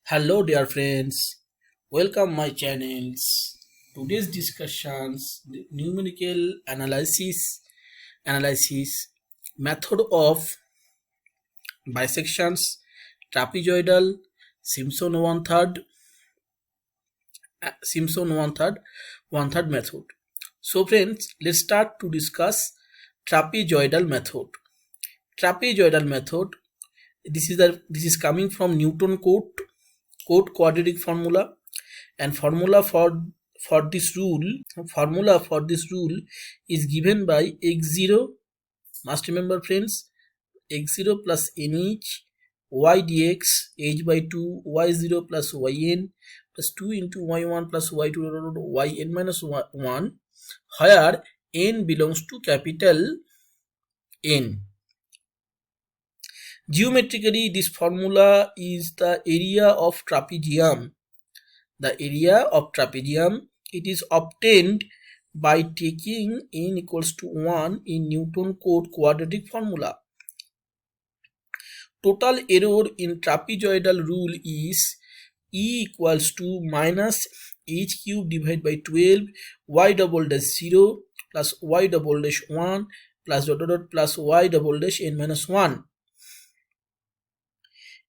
Hello dear friends, welcome my channels. Today's discussions the numerical analysis method of bisections, trapezoidal, Simpson one third method. So friends, let's start to discuss trapezoidal method. Trapezoidal method. This is coming from Newton code quadratic formula, and formula for this rule is given by x0. Must remember friends, x0 plus nh y dx h by 2 y0 plus yn plus 2 into y1 plus y2 yn minus 1, where n belongs to capital N. Geometrically, this formula is the area of trapezium. It is obtained by taking n equals to 1 in Newton code quadratic formula. Total error in trapezoidal rule is E equals to minus h cube divided by 12 y double dash 0 plus y double dash 1 plus dot dot dot plus y double dash n minus 1.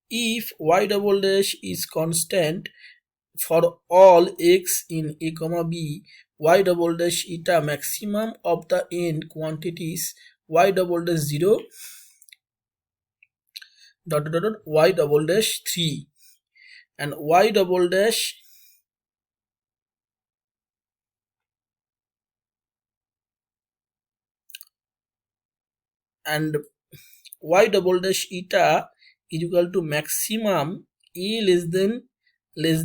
If y double dash is constant for all x in a comma b, y double dash eta maximum of the n quantities y double dash 0 dot dot dot y double dash 3 and y double dash eta is equal to maximum a less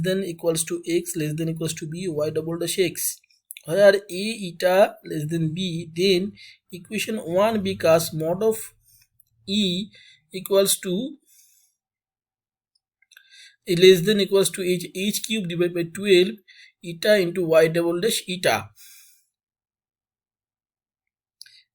than equals to x less than equals to b y double dash x, where a eta less than b, then equation 1 becomes mod of e equals to a less than equals to h cube divided by 12 eta into y double dash eta,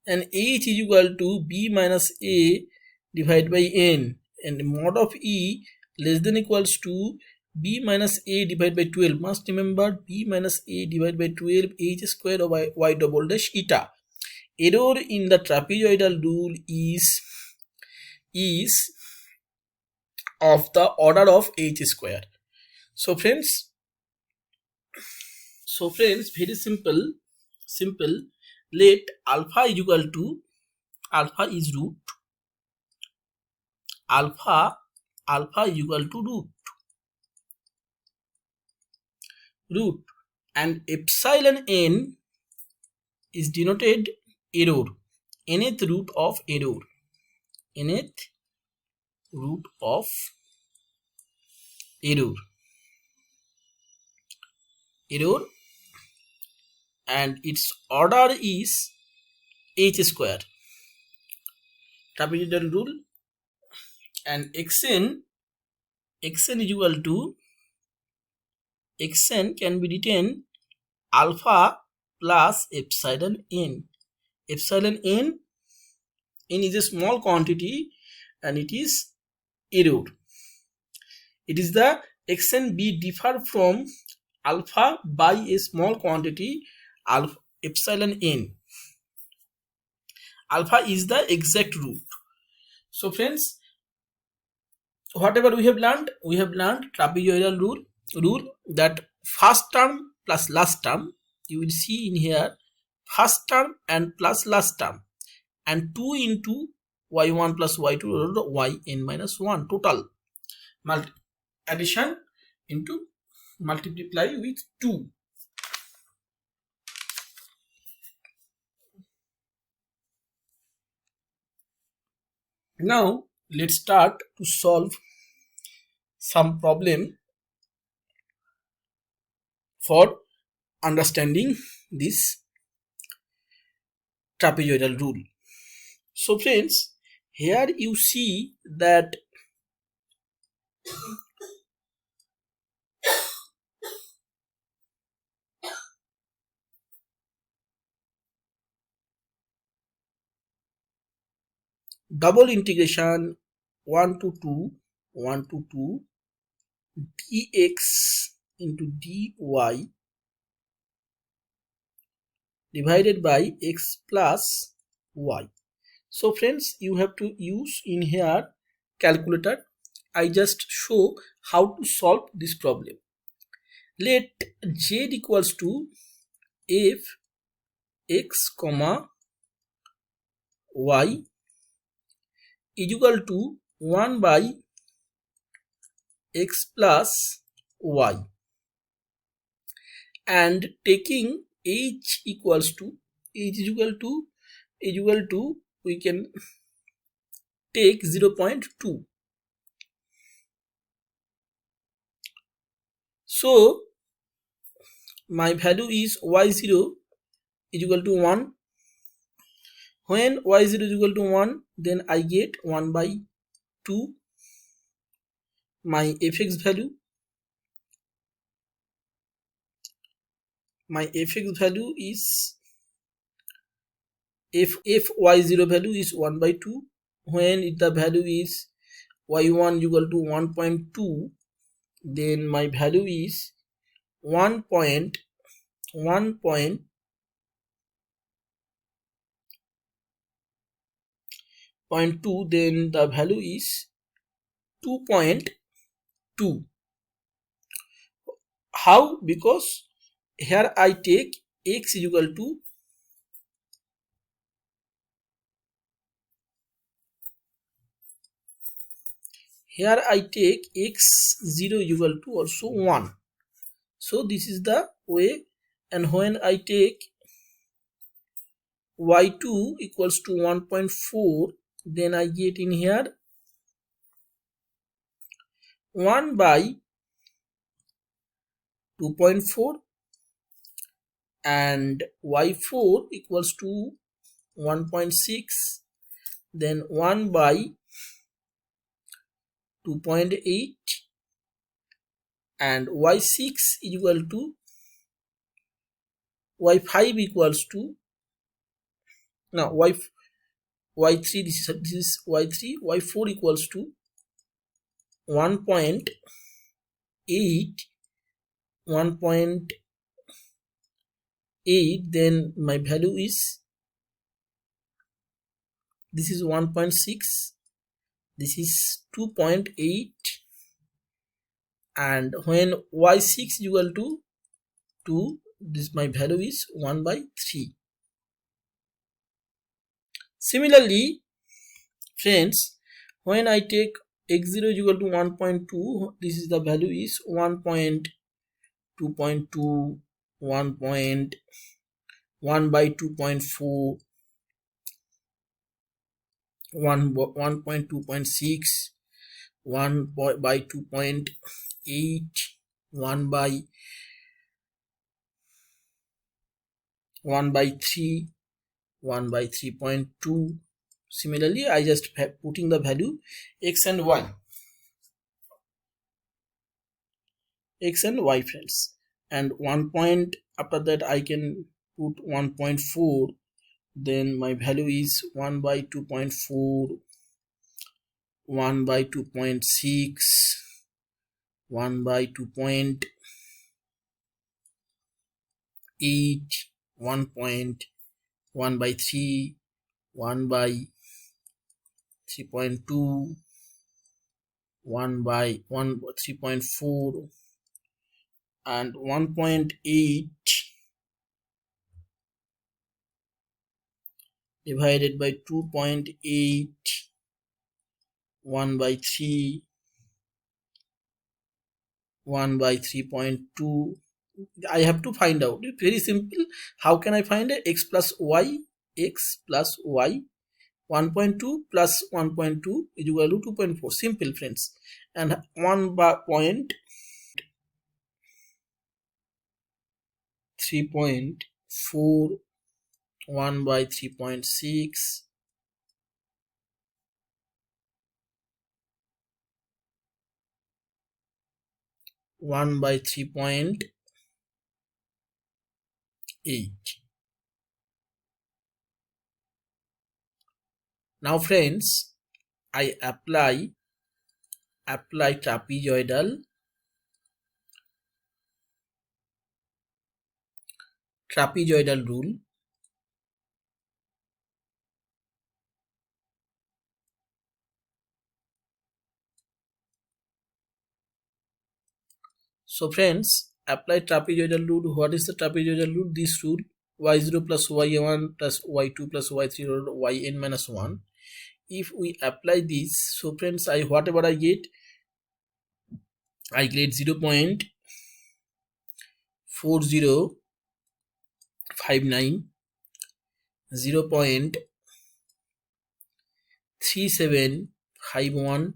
and h is equal to b minus a divided by n, and mod of e less than equals to b minus a divided by 12. Must remember b minus a divided by 12 h square over y double dash eta. Error in the trapezoidal rule is of the order of h square. So friends, very simple. Let alpha is equal to alpha is root is equal to root and epsilon n is denoted error, nth root of error, and its order is h square. Trapezoidal rule, and xn is equal to xn can be written alpha plus epsilon n. Epsilon n is a small quantity and it is error. It is the xn b differ from alpha by a small quantity alpha epsilon n. Alpha is the exact root. So friends, whatever we have learned trapezoidal rule that first term plus last term, you will see in here first term and plus last term, and 2 into y1 plus y2 yn minus 1 total addition into multiply with 2. Now let's start to solve some problem for understanding this trapezoidal rule. So friends, here you see that double integration 1 to 2 dx into dy divided by x plus y. So friends, you have to use in here calculator. I just show how to solve this problem. Let z equals to f x comma y is equal to 1 by x plus y, and taking h equals to h is equal to we can take 0.2. So my value is y0 is equal to 1. When y0 is equal to 1, then I get 1 by 2. My fx value is if y0 value is 1 by 2, when the value is y1 equal to 1.2, then my value is 1.2, then the value is 2.2. How? Because here I take x is equal to x0 equal to also 1. So this is the way. And when I take y2 equals to 1.4, then I get in here 1 by 2.4, and y4 equals to 1.6, then 1 by 2.8, and y6 is equal to y5 equals to y3, this is y3, y4 equals to 1.8, then my value is, this is 1.6, this is 2.8, and when y6 is equal to 2, this my value is 1 by 3. Similarly, friends, when I take x0 is equal to 1.2, this is the value is 1.2.2, 1 by 2.4, 1.2.6, 1 by 2.8, 1 by 3, 1 by 3.2. Similarly, I just putting the value x and y, friends, and 1 point after that I can put 1.4, then my value is 1 by 2.4, 1 by 2.6, 1 by 2.8, 1 by 3, 1 by 3.2, 1 by 3.4, and 1.8 divided by 2.8, 1 by 3, 1 by 3.2. I have to find out. It's very simple. How can I find it? X plus y, 1.2 plus 1.2 is equal to 2.4. Simple, friends. And 1 by 3.4, 1 by 3.6, 1 by 3.8. Now friends, I apply trapezoidal trapezoidal rule. So friends, apply trapezoidal rule. What is the trapezoidal rule? This rule, y0 plus y1 plus y2 plus y3 or yn minus 1. If we apply this, so friends, whatever I get 0.4059, 0.3751,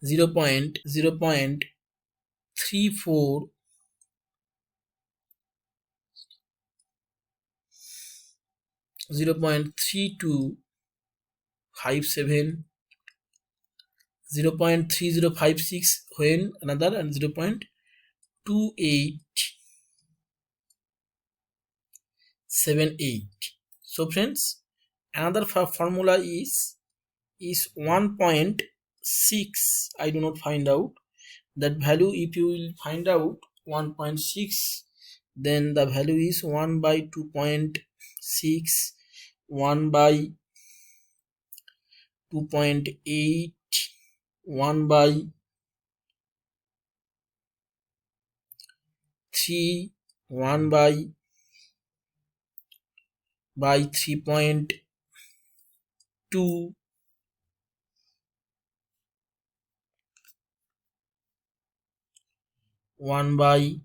0.34, 0.3257, 0.3056 when another, and 0.2878. So friends, another formula is 1.6. I do not find out that value. If you will find out 1.6, then the value is 1 by 2.6, 1 by 2.8, 1 by 3, 1 by 3.2, 1 by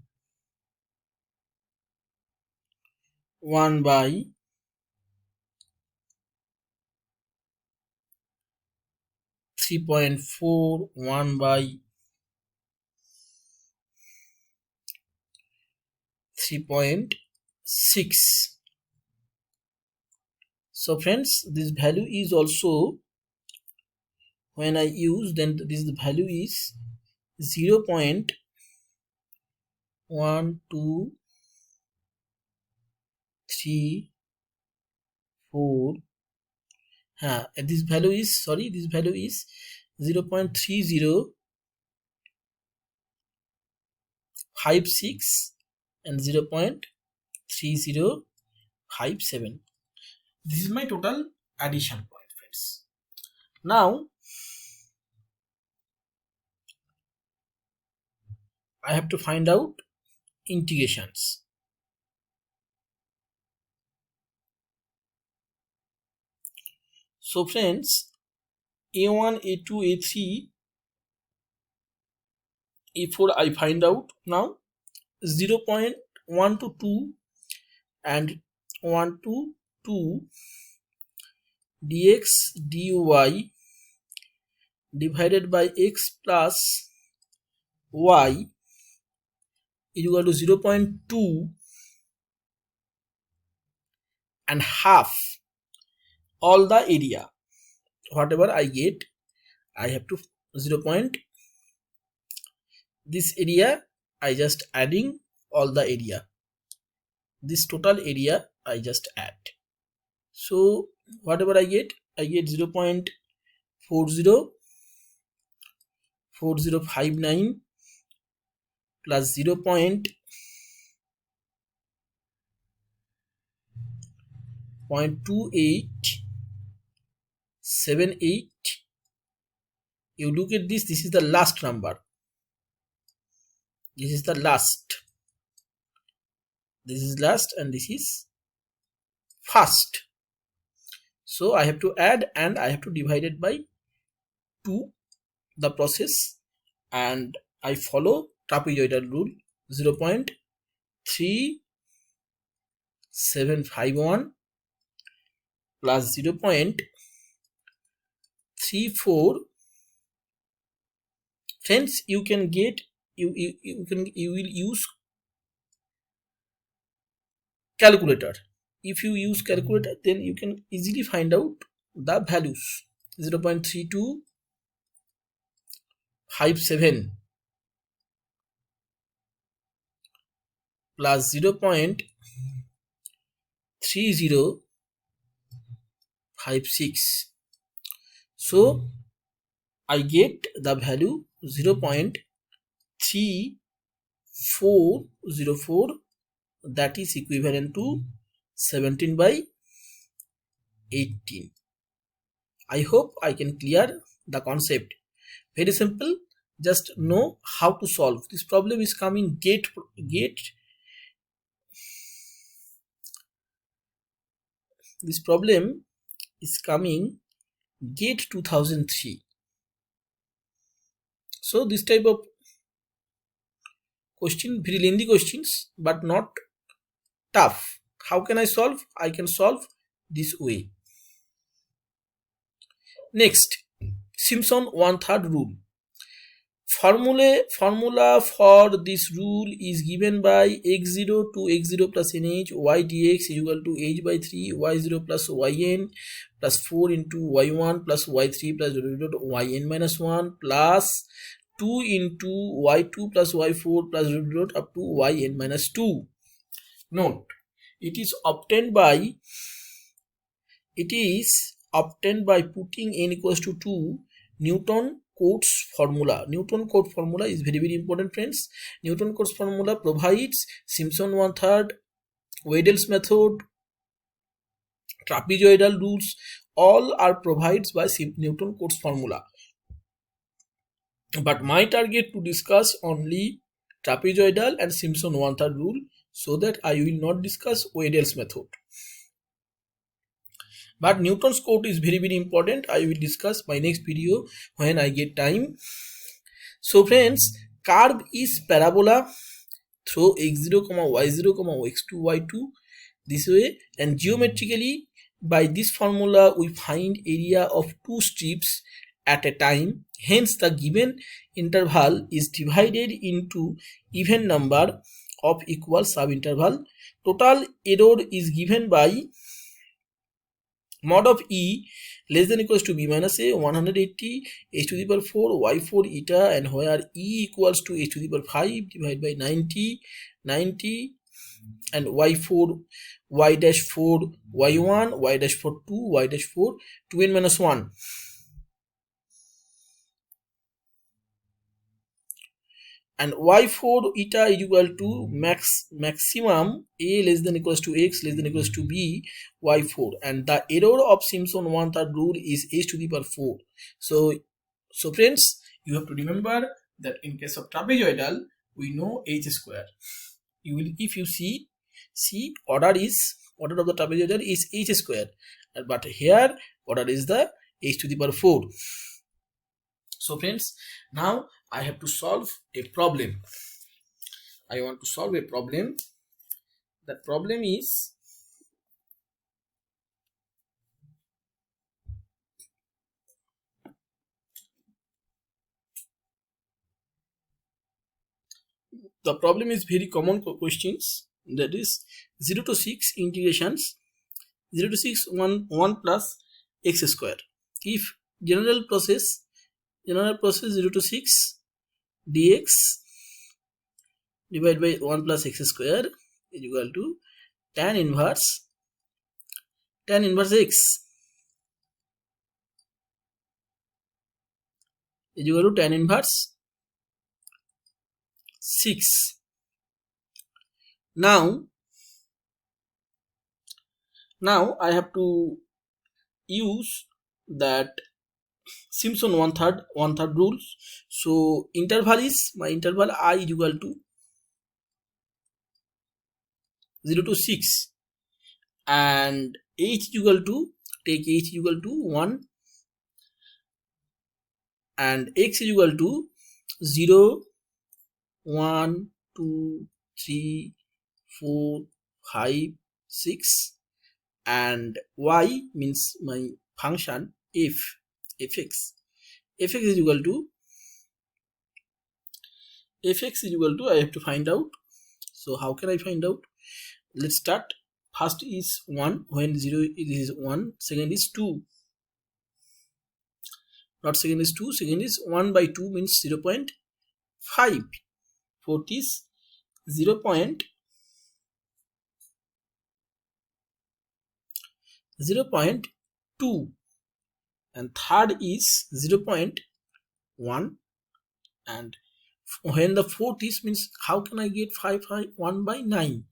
3.4, 1 by 3.6. So friends, this value is also, when I use, then this value is 0.1234. This value is 0.3056 and 0.3057. This is my total addition point, friends. Now I have to find out integrations. So friends, a1, a2, a3, a4 I find out now. 0.1 to 2 and 1 to 2 dx dy divided by x plus y is equal to 0.2 and half all the area. Whatever I get, I have to 0. This area I just adding all the area. This total area I just add. So whatever I get 0.4059 plus 0.2878. You look at this, this is the last number. This is the last. This is last and this is first. So I have to add and I have to divide it by 2, the process, and I follow trapezoidal rule. 0.3751 plus 0.34. Friends, you can get, you will use calculator. If you use calculator, then you can easily find out the values. 0.3257 plus 0.3056. So I get the value 0.3404 that is equivalent to 17 by 18. I hope I can clear the concept. Very simple. Just know how to solve. This problem is coming gate. This problem is coming gate 2003. So this type of question, very lengthy questions, but not tough. How can I solve? I can solve this way. Next, Simpson 1/3 rule. Formula for this rule is given by x0 to x0 plus nh y dx is equal to h by 3 y0 plus yn plus 4 into y1 plus y3 plus yn minus 1 plus 2 into y2 plus y4 plus up to yn minus 2. Note, it is obtained by putting n equals to 2 Newton-Cotes formula. Newton-Cotes formula is very, very important, friends. Newton-Cotes formula provides Simpson 1/3, Wedel's method, trapezoidal rules, all are provided by Newton-Cotes formula. But my target to discuss only trapezoidal and Simpson 1/3 rule, so that I will not discuss Wedel's method. But Newton's code is very, very important. I will discuss my next video when I get time. So friends, curve is parabola through x0, y0, x2, y2 this way, and geometrically by this formula we find area of two strips at a time. Hence the given interval is divided into even number of equal subinterval. Total error is given by mod of e less than equals to b minus a 180 h to the power 4 y4 eta, and where e equals to h to the power 5 divided by 90 and y4 y dash 4 y1 y dash 4 2 y dash 4 2n minus 1. And y4 eta is equal to maximum a less than equals to x less than equals to b y4, and the error of Simpson 1/3 rule is h to the power 4. So friends, you have to remember that in case of trapezoidal we know h square. You will, if you see order of the trapezoidal is h square, but here order is the h to the power 4. So friends, now I have to solve a problem. I want to solve a problem. That problem is very common questions. That is 0 to 6 integrations 0 to 6 1 plus x square. If general process 0 to 6 dx divided by 1 plus x square is equal to tan inverse x is equal to tan inverse 6. Now I have to use that Simpson 1/3 rules. So my interval I is equal to 0 to 6, and h is equal to, take h is equal to 1 and x is equal to 0 1 2 3 4 5 6, and y means my function fx is equal to I have to find out. So how can I find out? Let's start. First is 1 when 0 is 1, second is 2, not second is 2, second is 1 by 2 means 0.5, fourth is 0.2, and third is 0.1, and when the fourth is means how can I get 1 by 9?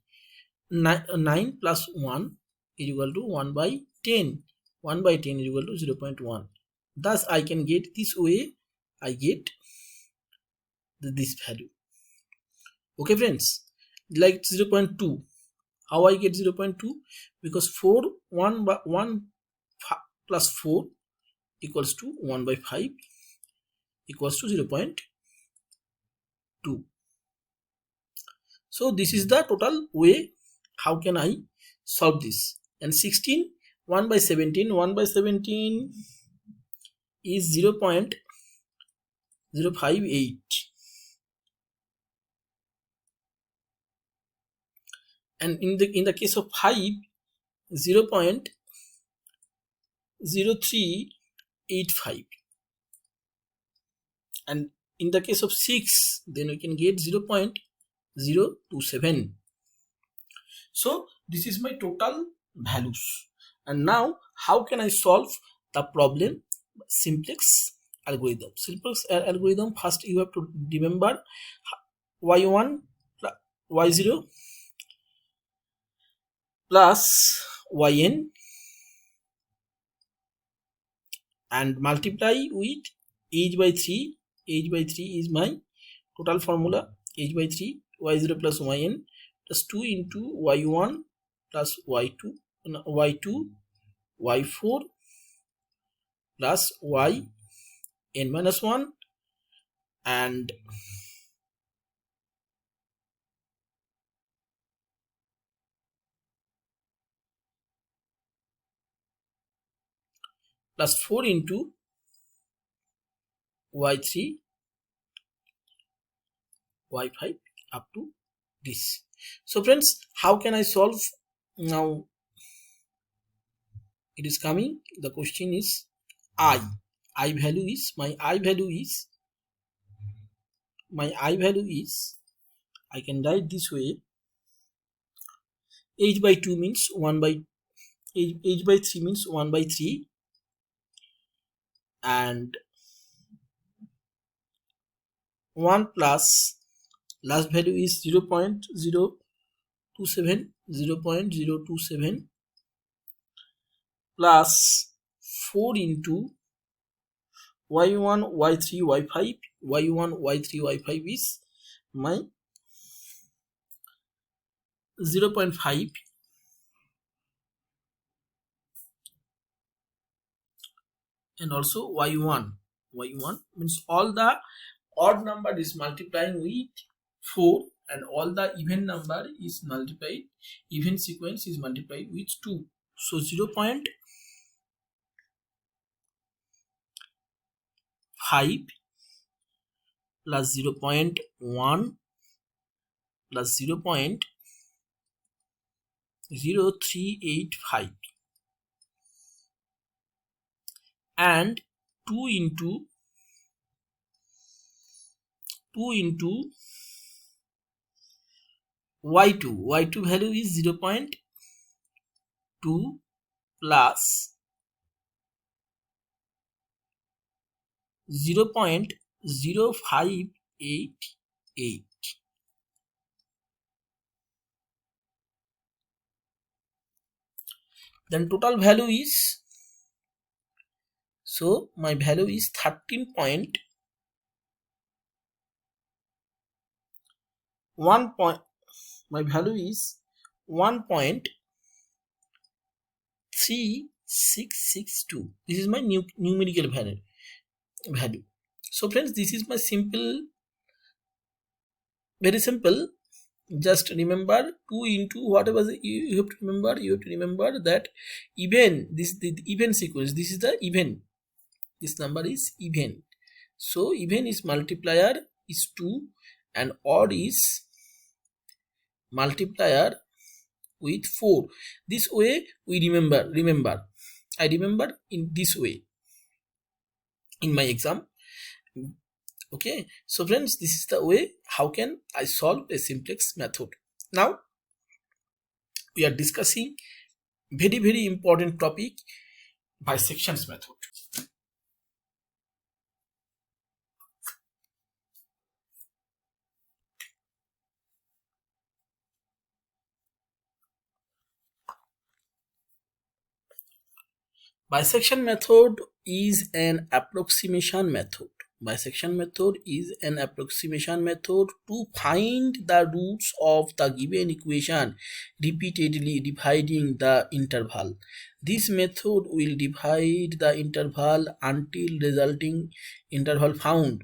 9 plus 1 is equal to 1 by 10. 1 by 10 is equal to 0.1. Thus I can get this way, I get this value. Okay friends, like 0.2. How I get 0.2? Because 1 plus 4 equals to 1 by 5 equals to 0.2. So this is the total way how can I solve this. And 16, 1 by 17 is 0.058, and in the case of 5, 0.0385, and in the case of 6, then we can get 0.027. So this is my total values. And now how can I solve the problem? Simplex algorithm. Simplex algorithm, first you have to remember y1 y0 plus yn and multiply with h by 3. H by 3 is my total formula. H by 3, y0 plus yn plus 2 into y1 plus y2 y4 plus yn minus 1 and plus 4 into y3 y5 up to this. So friends, how can I solve? Now it is coming, the question is I value is my I value is I can write this way. H by 2 means 1 by h by 3 means 1 by 3, and 1 plus last value is 0.027 plus 4 into y1 y3 y5 y1 y3 y5 is my 0.5 and also y1 means all the odd number is multiplying with 4 and all the even number is multiplied, even sequence is multiplied with 2. So 0.5 plus 0.1 plus 0.0385 and 2 into y2 value is 0.2 plus 0.0588. Then total value is, so my value is 13.1 point, my value is 1.3662. This is my numerical value. So friends, this is my simple, very simple. Just remember 2 into whatever you have to remember. You have to remember that even this the even sequence. This is the even. This number is even. So even is multiplier is 2 and odd is multiplier with 4. This way we remember. I remember in this way in my exam. Okay, so friends, this is the way how can I solve a simplex method. Now we are discussing very important topic, bisections method. Bisection method is an approximation method. Bisection method is an approximation method to find the roots of the given equation repeatedly dividing the interval. This method will divide the interval until resulting interval found,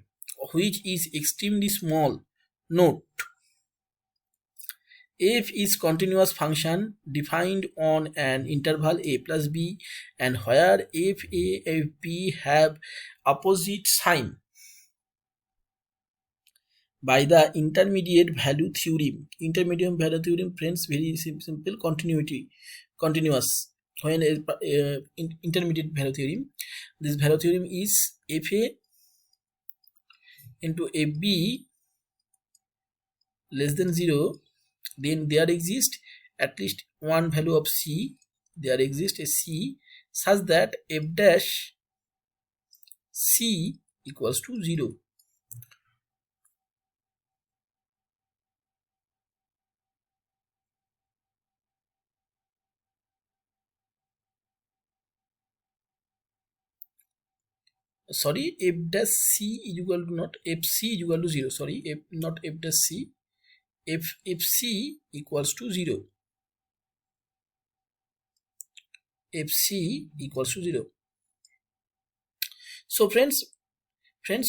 which is extremely small. Note: f is continuous function defined on an interval a plus b, and where f a and b have opposite sign by the intermediate value theorem. Intermediate value theorem, friends, very simple, continuous. When intermediate value theorem, this value theorem is f a into a b less than 0, then there exists at least one value of c, there exists a c such that f dash c equals to 0. Sorry, f dash c is equal to not f c is equal to 0. Sorry, f, not f dash c, f c equals to 0. F c equals to 0. So friends,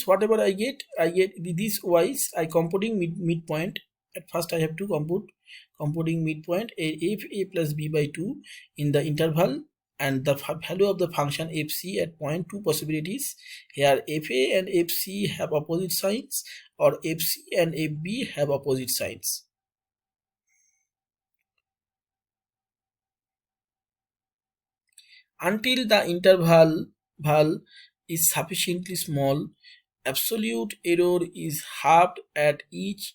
whatever I get this wise I computing midpoint. At first I have to computing midpoint f a plus b by 2 in the interval, and the value of the function fc at point 2 possibilities. Here fa and fc have opposite signs, or fc and fb have opposite signs. Until the interval is sufficiently small, absolute error is halved at each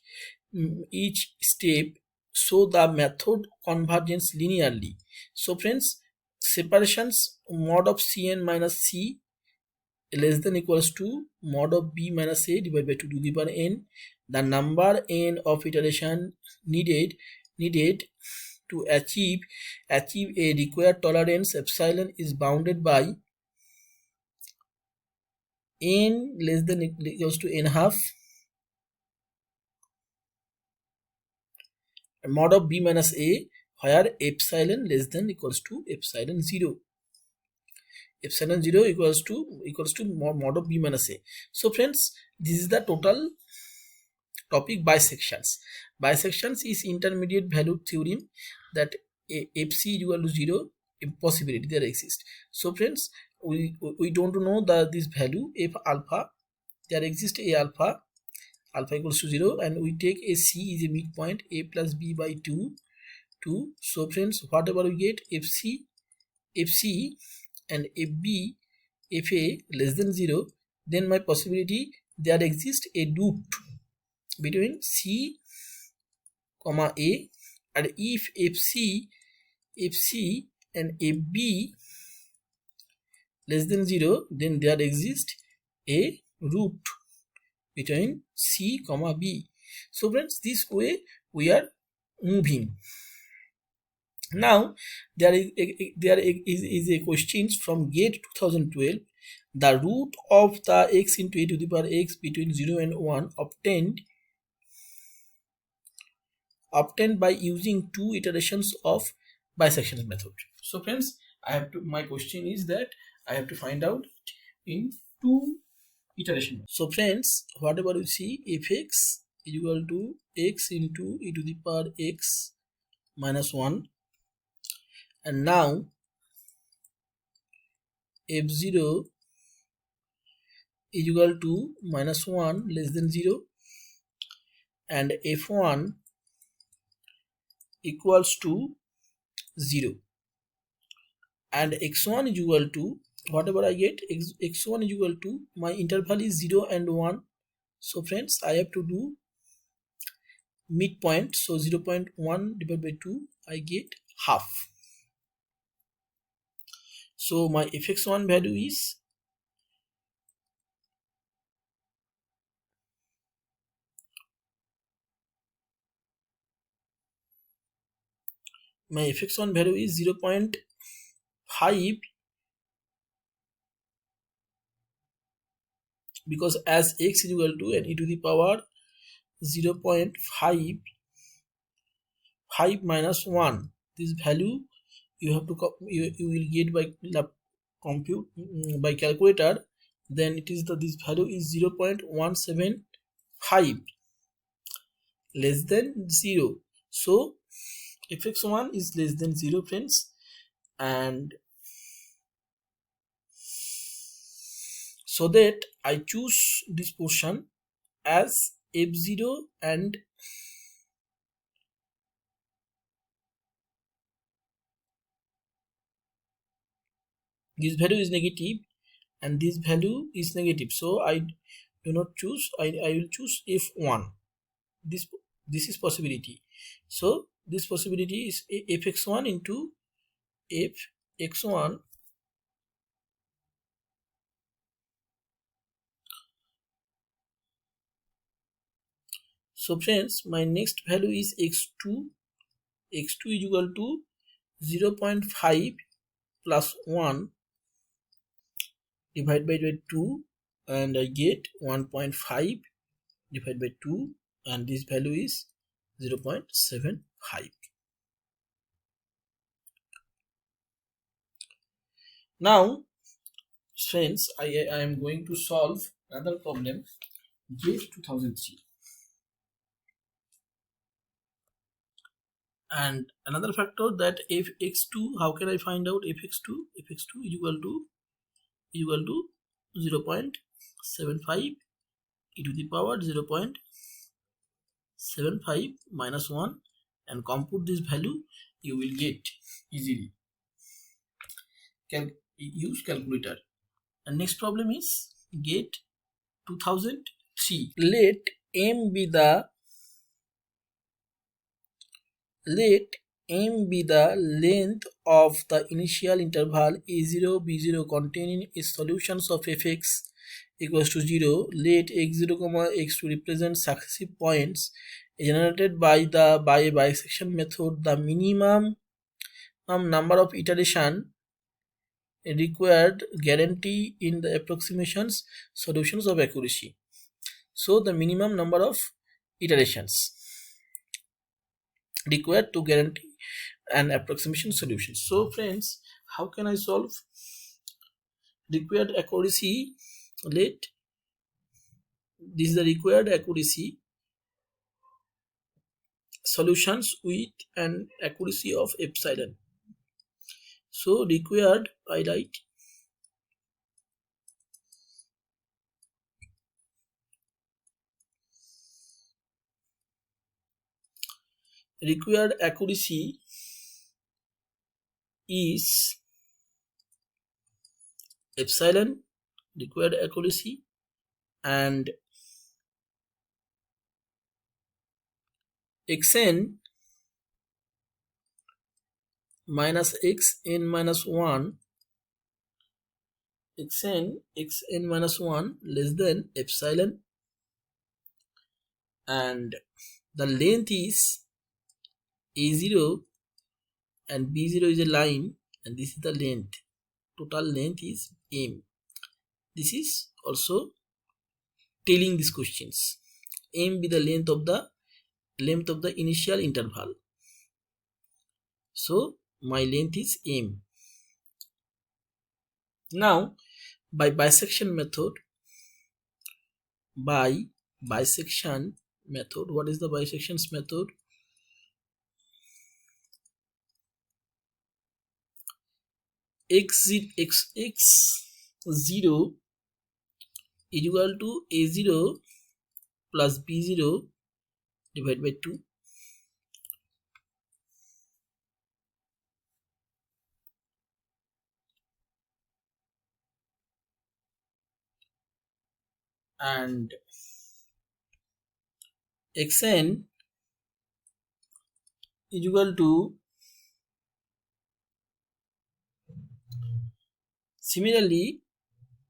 step, so the method converges linearly. So friends, separations mod of cn minus c less than equals to mod of b minus a divided by 2 to the power n. The number n of iteration needed to achieve a required tolerance epsilon is bounded by n less than equals to n half mod of b minus a, where epsilon less than equals to epsilon 0. Epsilon 0 equals to mod of b minus a. So friends, this is the total topic bisections. Bisections is intermediate value theorem that fc is equal to 0, impossibility there exists. So friends, we don't know this value f alpha, there exists a alpha equals to 0, and we take a c is a midpoint a plus b by 2. So friends, whatever we get fc and fb, fa less than 0, then my possibility there exists a root between c comma a, and if fc and fb less than 0, then there exists a root between c comma b. So friends, this way we are moving. Now there is a question from GATE 2012. The root of the x into a to the power x between 0 and 1 obtained by using 2 iterations of bisection method. So friends, my question is that I have to find out in 2 iteration. So friends, whatever we see, fx is equal to x into e to the power x minus 1, and now f0 is equal to minus 1 less than 0, and f1 equals to 0, and x1 is equal to whatever I get, x1 is equal to, my interval is 0 and 1. So friends, I have to do midpoint, so 0.1 divided by 2 I get half. So my fx1 value is my fx1 value is 0.5 because as x is equal to an e to the power 0.5 minus 1, this value you have to you will get by compute by calculator, then it is this value is 0.175 less than 0. So fx1 is less than 0, friends, and so that I choose this portion as f0 and this value is negative and this value is negative, so I do not choose, I will choose f1. This is possibility. So this possibility is fx1 into fx1. So friends, my next value is x2. x2 is equal to 0.5 plus 1 divided by 2, and I get 1.5 divided by 2, and this value is 0.75. Now friends, I am going to solve another problem, GATE 2003. And another factor that if x2, how can I find out if x2? If x2 is equal to 0.75 e to the power 0.75 minus 1, and compute this value, you will get easily. Use calculator. And next problem is GATE 2003. Let m be the length of the initial interval a0 b0 containing solutions of fx equals to 0. Let x0, x2 represent successive points generated by a bisection method. The minimum number of iteration required guarantee in the approximations solutions of accuracy. So the minimum number of iterations required to guarantee an approximation solution. So friends, how can I solve required accuracy? Let this is the required accuracy solutions with an accuracy of epsilon. So required, I write required accuracy is epsilon, required accuracy, and xn minus xn minus 1, xn minus 1 less than epsilon, and the length is a0 and b0 is a line, and this is the length. Total length is m. This is also telling these questions. M be the length of the initial interval. So my length is m. Now by bisection method, what is the bisections method? x0 is equal to a0 plus b0 divided by 2, and xn is equal to, similarly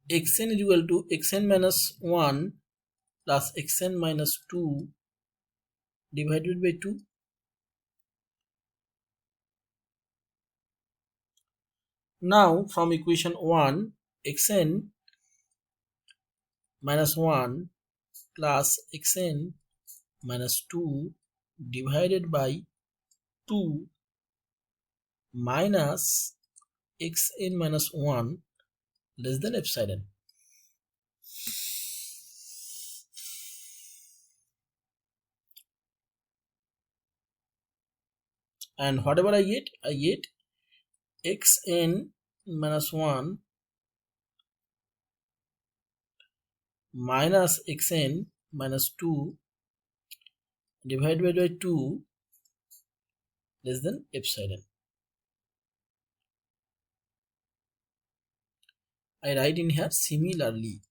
xn is equal to xn minus 1 plus xn minus 2 divided by 2. Now from equation 1, xn minus 1 plus xn minus 2 divided by 2 minus xn minus 1 less than epsilon. And whatever I get xn minus 1 minus xn minus 2 divided by 2 less than epsilon. I write in here similarly.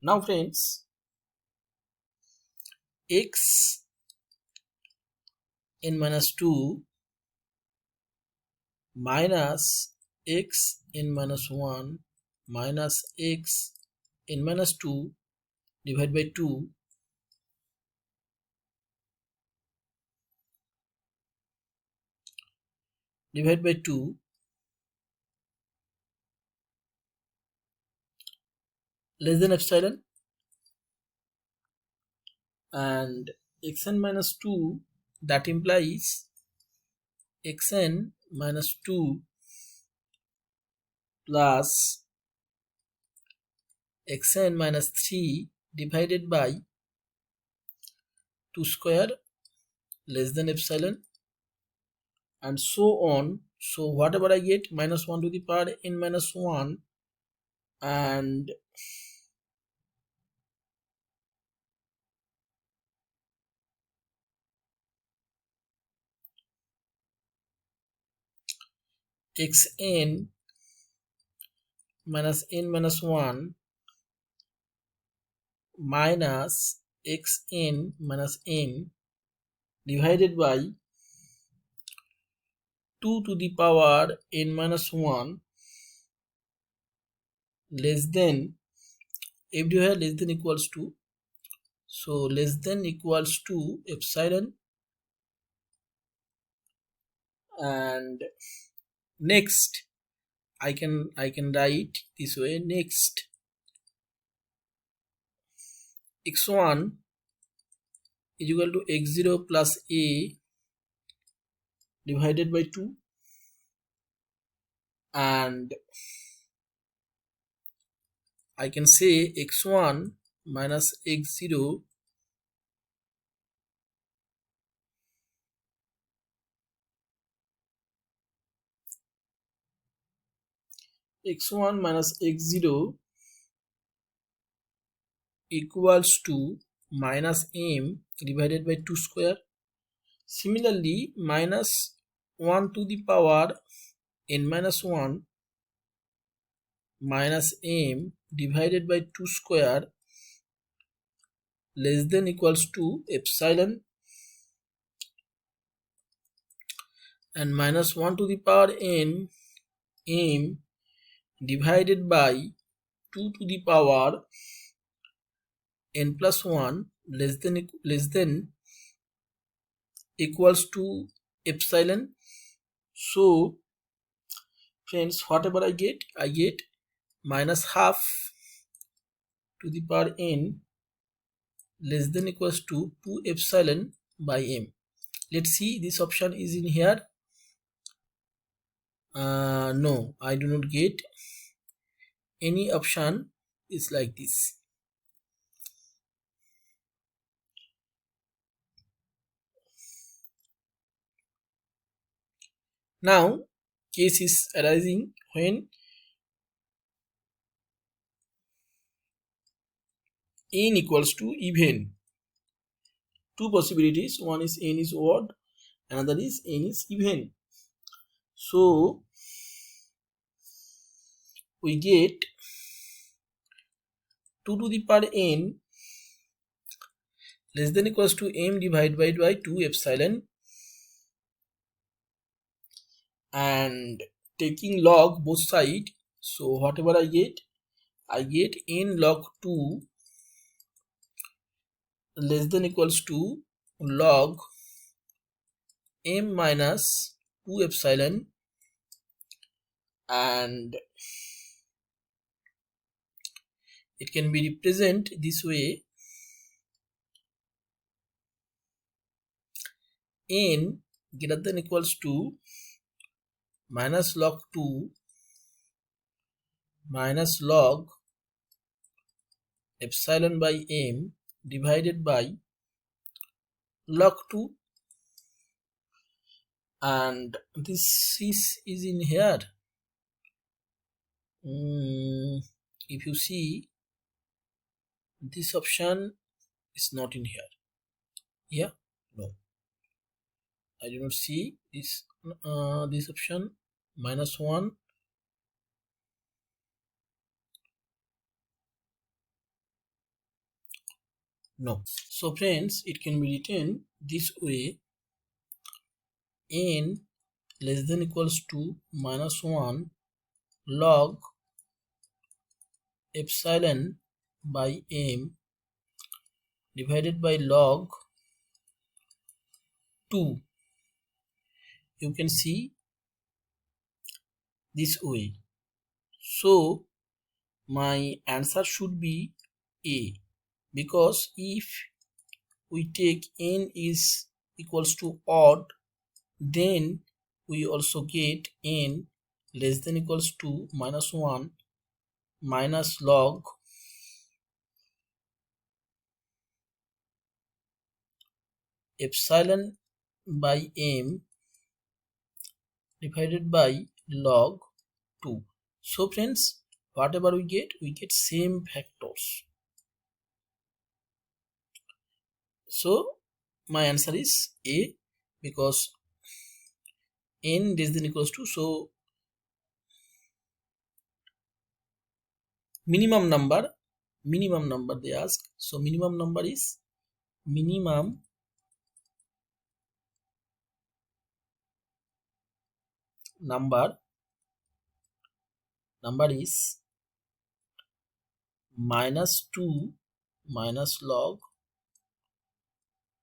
Now friends, x n minus 2 minus x n minus 1 minus x n minus 2 divided by 2 less than epsilon, and xn minus 2, that implies xn minus 2 plus xn minus 3 divided by 2 square less than epsilon, and so on. So whatever I get, minus 1 to the power n minus 1 and xn minus n minus 1 minus xn minus n divided by 2 to the power n minus 1 less than, everywhere less than equals to, so less than equals to epsilon. And next I can write this way. Next, x1 is equal to x0 plus a divided by 2, and I can say x1 minus x0 x1 minus x0 equals to minus m divided by 2 square. Similarly, minus 1 to the power n minus 1 minus m divided by 2 square less than equals to epsilon, and minus 1 to the power n m divided by 2 to the power n plus 1 less than equals to epsilon. So friends, whatever I get minus half to the power n less than equals to 2 epsilon by m. Let's see, this option is in here. No, I do not get any option is like this. Now case is arising when n equals to even. Two possibilities, one is n is odd, another is n is even. So we get 2 to the power n less than equals to m divided by 2 epsilon, and taking log both side. So whatever I get n log 2 less than equals to log m minus 2 epsilon, and it can be represented this way: n greater than equals to minus log 2 minus log epsilon by m divided by log 2, and this is in here. If you see, this option is not in here. Yeah, no, I do not see this this option. Minus 1, no. So friends, it can be written this way: n less than equals to minus 1 log epsilon by m divided by log 2. You can see this way. So my answer should be A, because if we take n is equals to odd, then we also get n less than equals to minus 1 minus log epsilon by m divided by log 2. So friends, whatever we get same factors. So my answer is A, because n less than equals to, so minimum number they ask. So minimum number is number is minus 2 minus log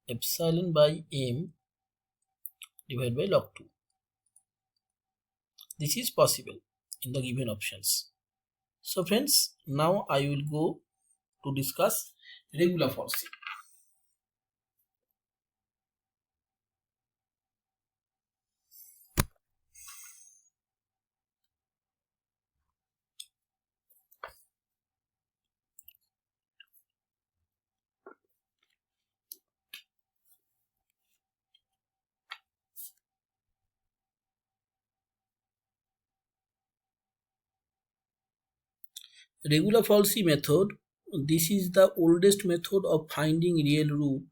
epsilon by m divided by log 2. This is possible in the given options. So friends, now I will go to discuss regular falsy. Regular falsy method. This is the oldest method of finding real root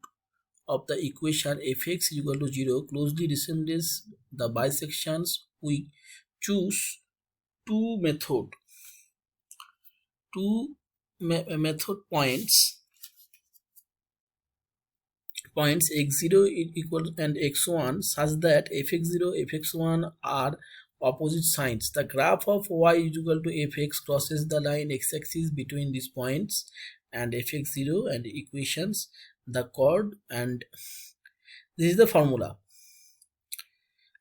of the equation fx is equal to 0 closely resembles the bisections. We choose two method points x0 equal and x1 such that fx0 fx1 are opposite sides. The graph of y is equal to fx crosses the line x-axis between these points and fx0 and equations the chord, and this is the formula: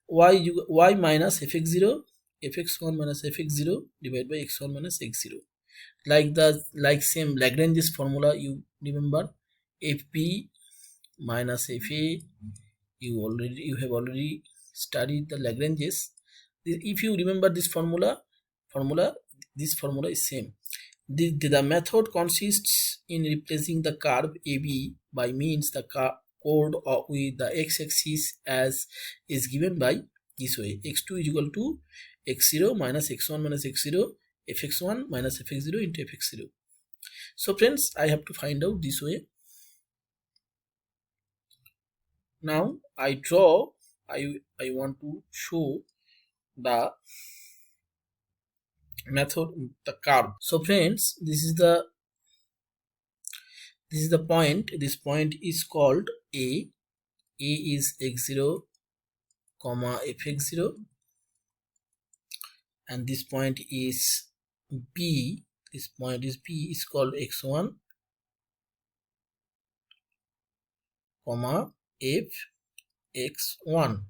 y minus fx0 fx1 minus fx0 divided by x1 minus x0. Like same Lagrange's formula, you remember, fp minus fa. You have already studied the Lagrange's. If you remember this formula, this formula is same. The method consists in replacing the curve AB by means the chord with the x-axis as is given by this way: x2 is equal to x0 minus x1 minus x0 fx1 minus fx0 into fx0. So friends, I have to find out this way. Now I want to show the method, the curve. So friends, this is the point. This point is called A. A is x0 comma fx0, and this point is B. This point is B is called x1 comma fx1.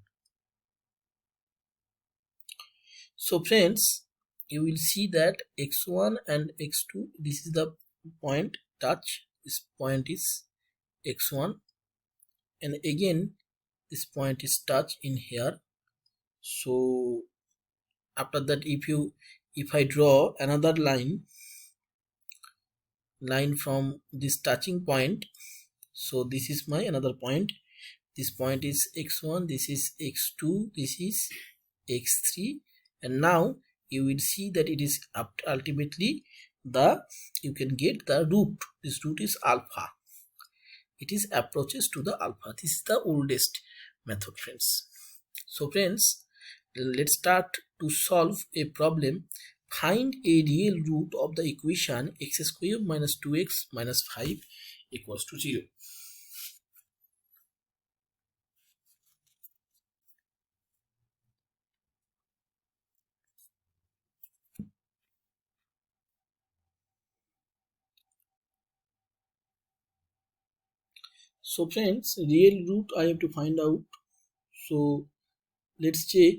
So friends, you will see that x1 and x2, this is the point touch, this point is x1, and again this point is touch in here. So after that, if I draw another line from this touching point, so this is my another point, this point is x1, this is x2, this is x3, and now you will see that it is ultimately you can get the root. This root is alpha. It is approaches to the alpha. This is the oldest method, friends. So friends, let's start to solve a problem. Find a real root of the equation x squared minus 2x minus 5 equals to 0. So friends, real root I have to find out. So let's check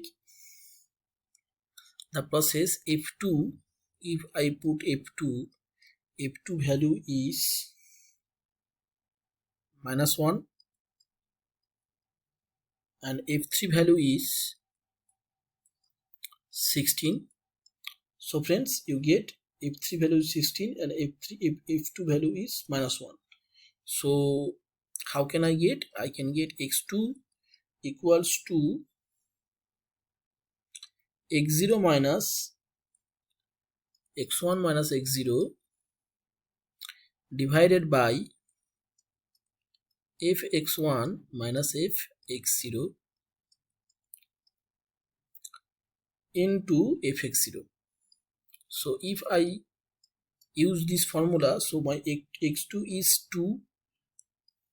the process. F2, if I put F2 value is minus 1 and F3 value is 16. So friends, you get F3 value is 16 and F2 value is minus 1. So how can I get? I can get x2 equals to x0 minus x1 minus x0 divided by fx1 minus fx0 into fx0. So if I use this formula, so my x2 is 2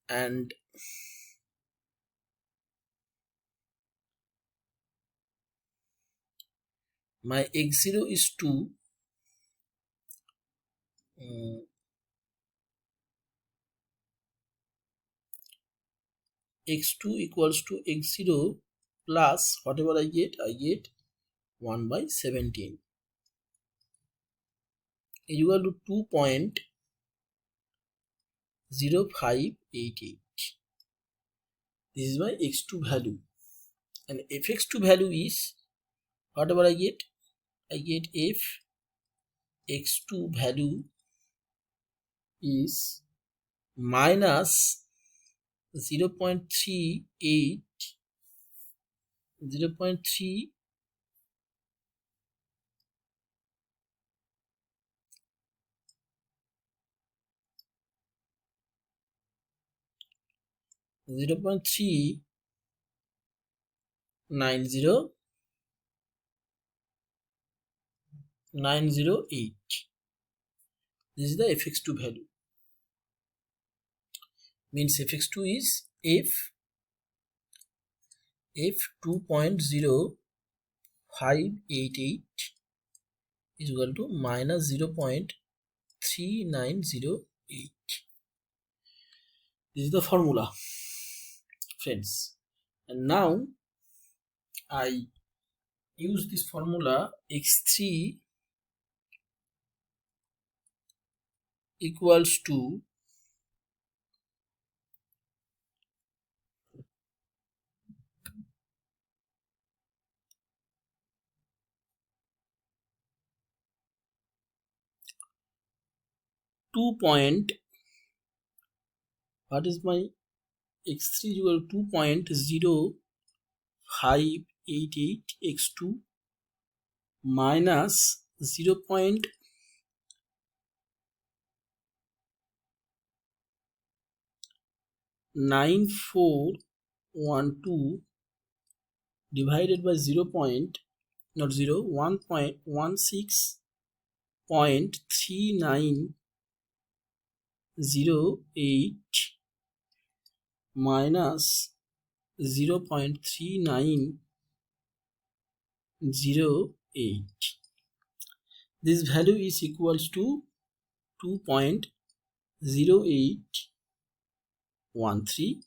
and my x0 is 2. X2 equals to x0 plus whatever I get 1 by 17 is equal to 2.0588. This is my x2 value, and fx2 value is whatever I get f x2 value is minus 0.38 0.3 0.390908. This is the fx2 value. Means fx2 is f 2.0588 is equal to minus 0.3908. This is the formula, friends. And now I use this formula. X3 equals to what is my x3 equal to 2.0588 x2 minus 0.9412 divided by 1.3908 minus 0.3908. This value is equals to 2.0813.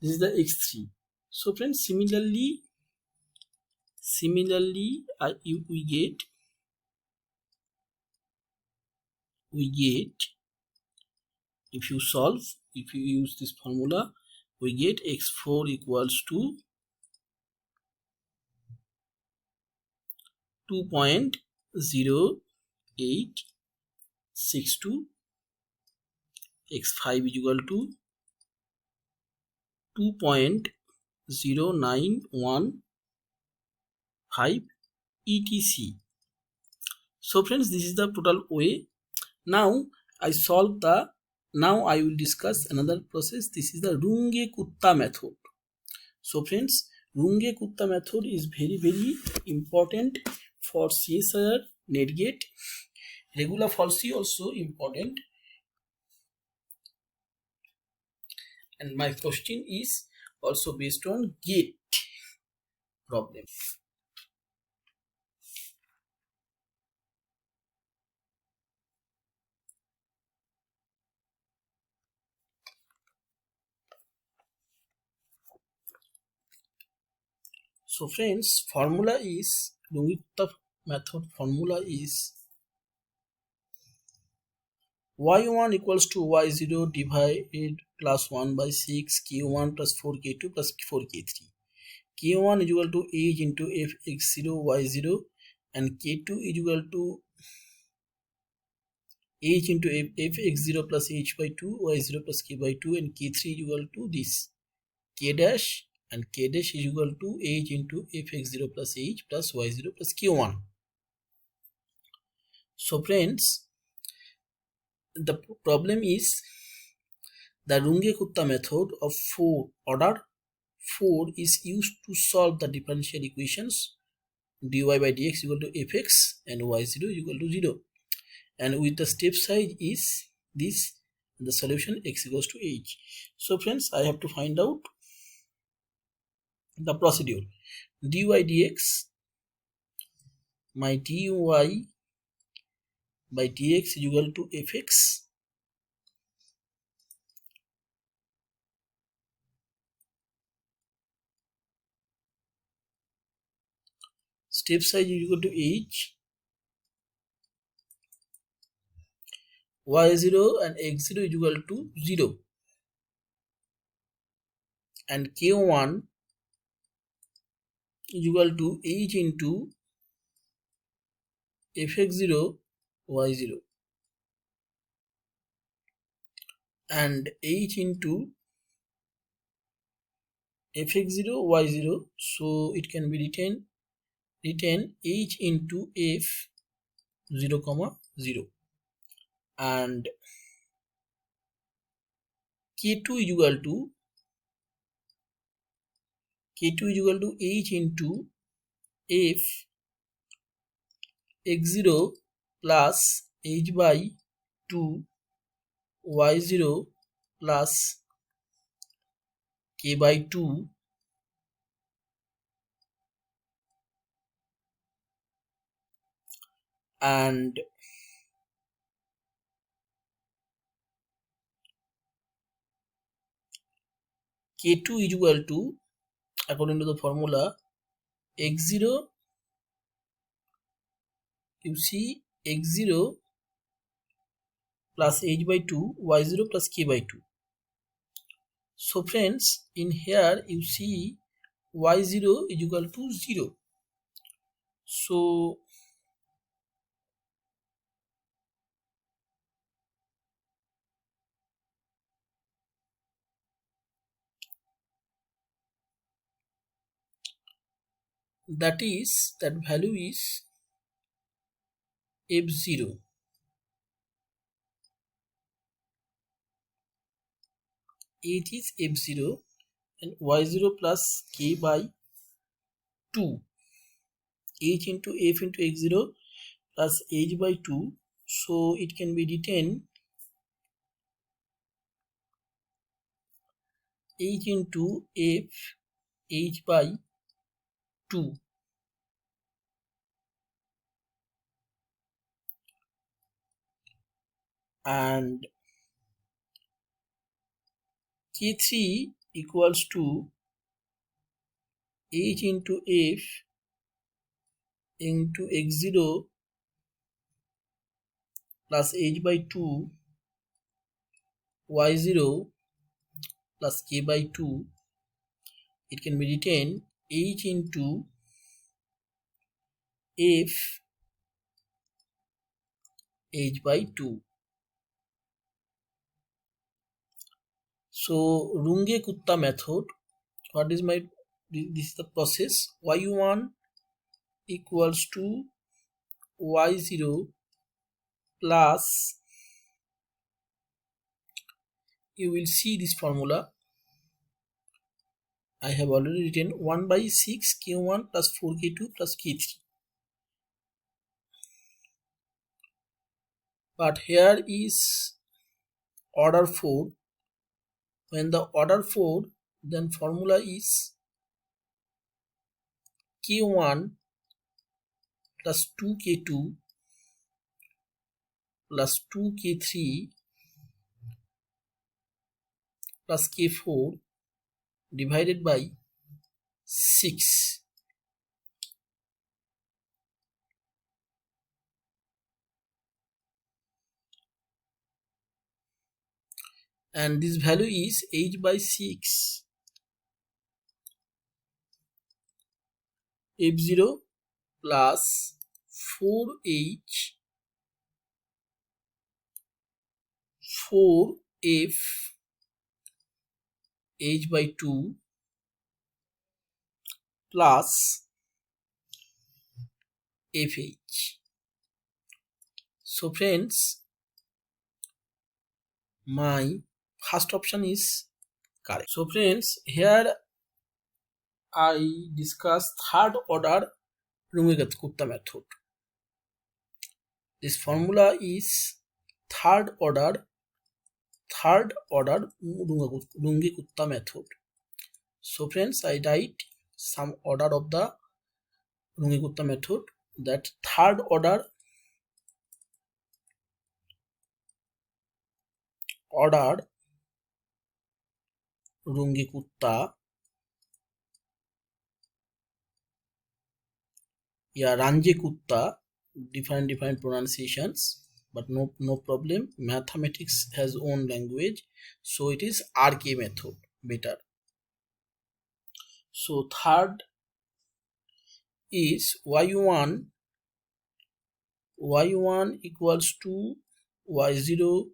This is the x3. So friends, similarly we we get, if you use this formula, we get x4 equals to 2.0862, x5 is equal to 2.0915 etc. So friends, this is the total way. Now I will discuss another process. This is the Runge-Kutta method. So friends, Runge-Kutta method is very important for CSIR, NetGate. Regular falsi also important. And my question is also based on gate problem. So friends, formula is, Runge-Kutta method formula is y1 equals to y0 divided plus 1 by 6 q1 plus 4k2 plus 4k3. k1 is equal to h into fx0 y0 and k2 is equal to h into fx0 plus h by 2 y0 plus k by 2, and k3 is equal to this k dash, and k dash is equal to h into fx0 plus h plus y0 plus q1. So friends, the problem is the Runge-Kutta method of order 4 is used to solve the differential equations dy by dx equal to fx and y0 equal to 0, and with the step size is this, the solution x equals to h. So friends, I have to find out the procedure. Dy dx, my dy by dx is equal to fx step size is equal to h, y0 and x0 is equal to 0, and k1 is equal to h into fx0 y0 and h into fx0 y0, so it can be written h into f 0 comma 0, and k2 is equal to h into f x0 plus h by 2 y0 plus k by 2, and k2 is equal to, according to the formula, x0, you see x0 plus h by 2 y0 plus k by 2. So friends, in here you see y0 is equal to 0. So that value is f0. It is f0 and y0 plus k by 2, h into f into x0 plus h by 2, so it can be written h into f h by 2 and k3 equals to h into f into x0 plus h by 2 y0 plus k by 2, it can be written h into f h by 2. So Runge Kutta method, what is my, this is the process. Y1 equals to y0 plus, you will see this formula I have already written, 1 by 6 k1 plus 4 k2 plus k3. But here is order 4. When the order 4, then formula is k1 plus 2k2 plus 2k3 plus k4 divided by 6. And this value is h by 6 f0 plus 4h 4f h by 2 plus fh. So friends, my first option is correct. So friends, here I discuss third order Runge-Kutta method. This formula is third order Runge-Kutta method. So friends, I write some order of the Runge-Kutta method, that third order Runge-Kutta, yeah, Range-Kutta, different pronunciations, but no problem. Mathematics has own language, so it is RK method better. So third is y1 equals to y0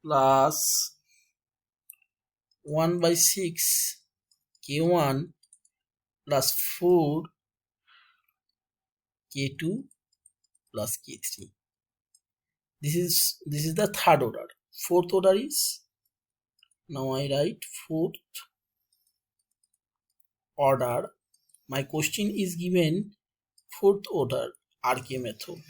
plus 1 by 6 k1 plus 4 k2 plus k3. This is the third order. Fourth order is, now I write fourth order. My question is given fourth order RK method.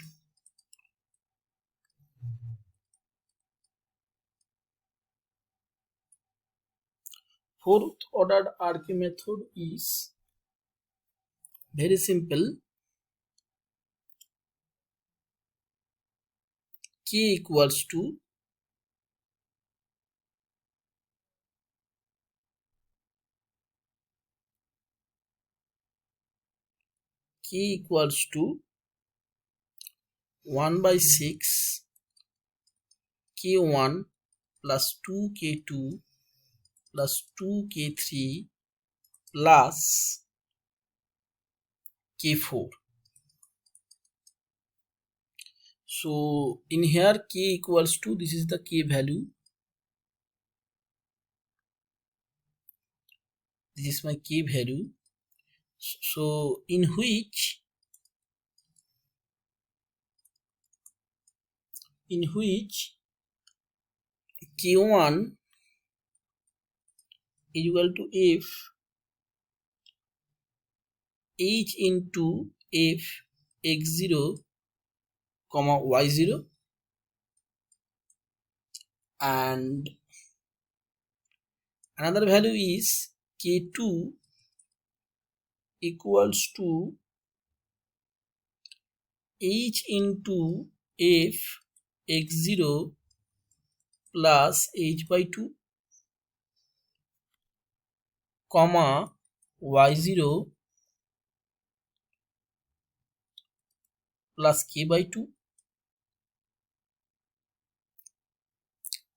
Fourth order RK method is very simple. K equals to K equals to 1 by 6 k1 plus 2 k2 plus 2 k3 plus k4. So in here k equals to, this is the k value, this is my k value. So in which k1 is equal to f h into f x0 comma y0, and another value is k2 equals to h into f x0 plus h by 2 comma y0 plus k by 2.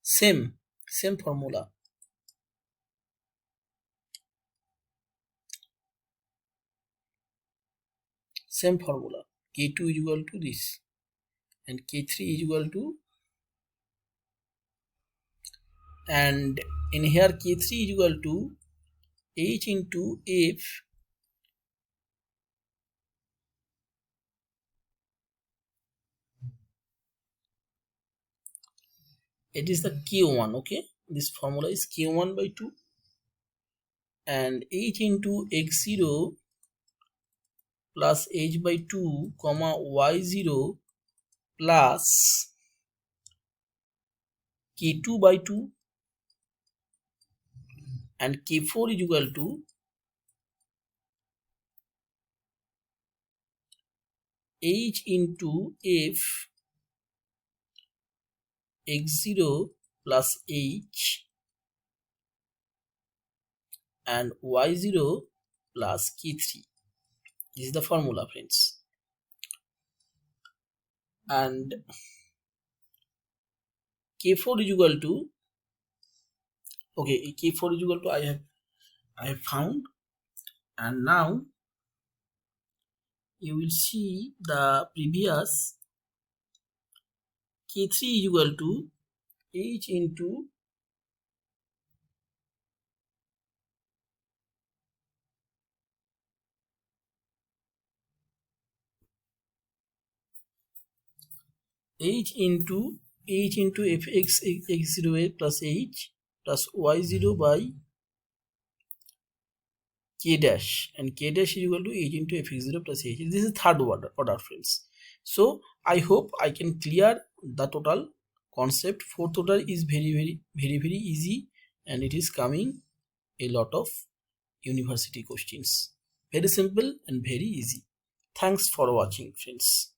same formula. Same formula. K2 is equal to this, and K3 is equal to, and in here K3 is equal to H into F it is the K1. Okay, this formula is K1 by 2, and H into X0 plus H by 2 comma Y0 plus K2 by 2, and K4 is equal to H into F X0 plus H and Y0 plus K3. This is the formula, friends. And K4 is equal to, okay, K4 is equal to I have found, and now you will see the previous K3 is equal to H into Fx x0 plus H plus Y0 by K dash, and K dash is equal to H into Fx0 plus H. This is third order friends. So I hope I can clear the total concept. Fourth order is very easy, and it is coming a lot of university questions. Very simple and very easy. Thanks for watching, friends.